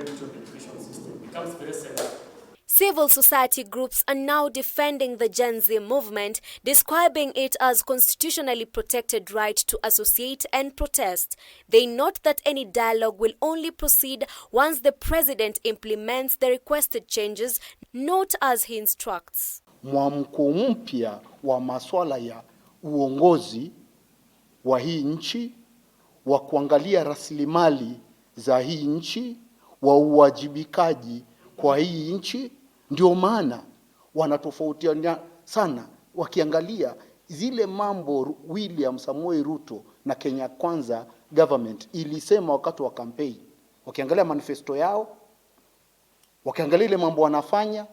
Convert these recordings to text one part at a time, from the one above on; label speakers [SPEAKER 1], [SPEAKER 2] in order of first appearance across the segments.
[SPEAKER 1] integrity of the education system. It becomes very sad.
[SPEAKER 2] Civil society groups are now defending the Gen Z movement, describing it as constitutionally protected right to associate and protest. They note that any dialogue will only proceed once the president implements the requested changes, not as he instructs.
[SPEAKER 3] Mwamko mpya wa masuala ya uongozi wa hii nchi, wa kuangalia rasilimali za hii nchi, wa uwajibikaji kwa hii nchi. Ndio maana wanatofautiana sana wakiangalia zile mambo William Samoei Ruto na Kenya Kwanza government ilisema wakati wa campaign. Wakiangalia manifesto yao, wakiangalia ile mambo wanafanya,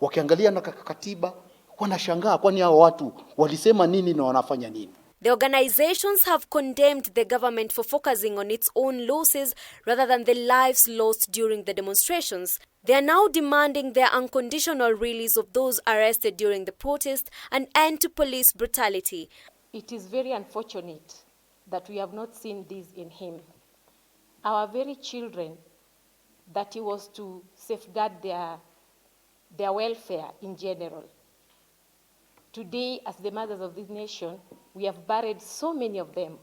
[SPEAKER 3] wakiangalia na katiba, wanashangaa kwani hao watu walisema nini na wanafanya nini.
[SPEAKER 2] The organizations have condemned the government for focusing on its own losses rather than the lives lost during the demonstrations. They are now demanding the unconditional release of those arrested during the protest and end to police brutality.
[SPEAKER 4] It is very unfortunate that we have not seen this in him. Our very children, that he was to safeguard their welfare in general. Today, as the mothers of this nation, we have buried so many of them.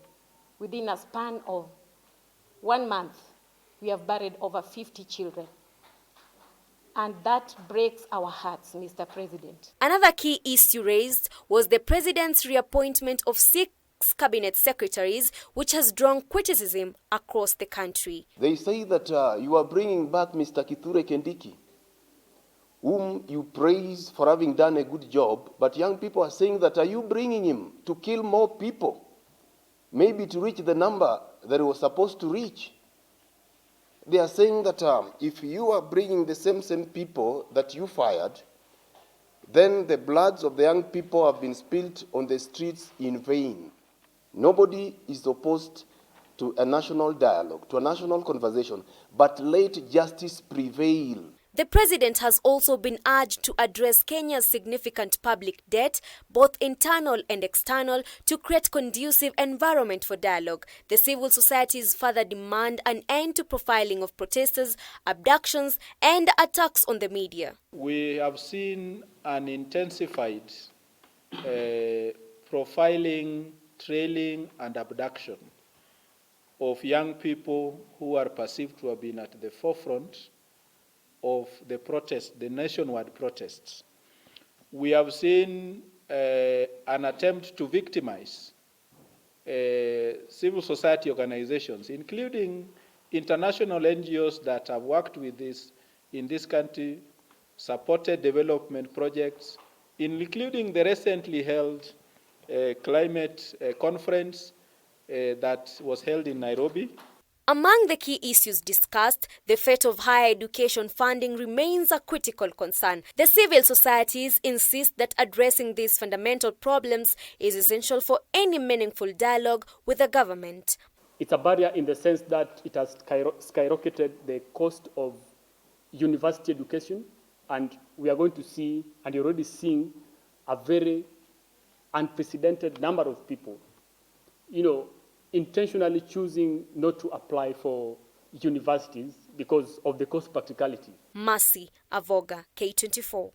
[SPEAKER 4] Within a span of 1 month, we have buried over 50 children. And that breaks our hearts, Mr. President.
[SPEAKER 2] Another key issue raised was the president's reappointment of 6 cabinet secretaries, which has drawn criticism across the country.
[SPEAKER 5] They say that you are bringing back Mr. Kithure Kindiki, whom you praise for having done a good job, but young people are saying that, are you bringing him to kill more people? Maybe to reach the number that he was supposed to reach. They are saying that if you are bringing the same people that you fired, then the bloods of the young people have been spilled on the streets in vain. Nobody is opposed to a national dialogue, to a national conversation, but let justice prevail.
[SPEAKER 2] The president has also been urged to address Kenya's significant public debt, both internal and external, to create conducive environment for dialogue. The civil societies further demand an end to profiling of protesters, abductions, and attacks on the media.
[SPEAKER 6] We have seen an intensified profiling, trailing, and abduction of young people who are perceived to have been at the forefront of the protest, the nationwide protests. We have seen an attempt to victimize civil society organizations, including international NGOs that have worked with this in this country, supported development projects, including the recently held climate conference that was held in Nairobi.
[SPEAKER 2] Among the key issues discussed, the fate of higher education funding remains a critical concern. The civil societies insist that addressing these fundamental problems is essential for any meaningful dialogue with the government.
[SPEAKER 1] It's a barrier in the sense that it has skyrocketed the cost of university education, and we are going to see, and you're already seeing, a very unprecedented number of people, intentionally choosing not to apply for universities because of the cost practicality.
[SPEAKER 2] Mercy Avoga, K24.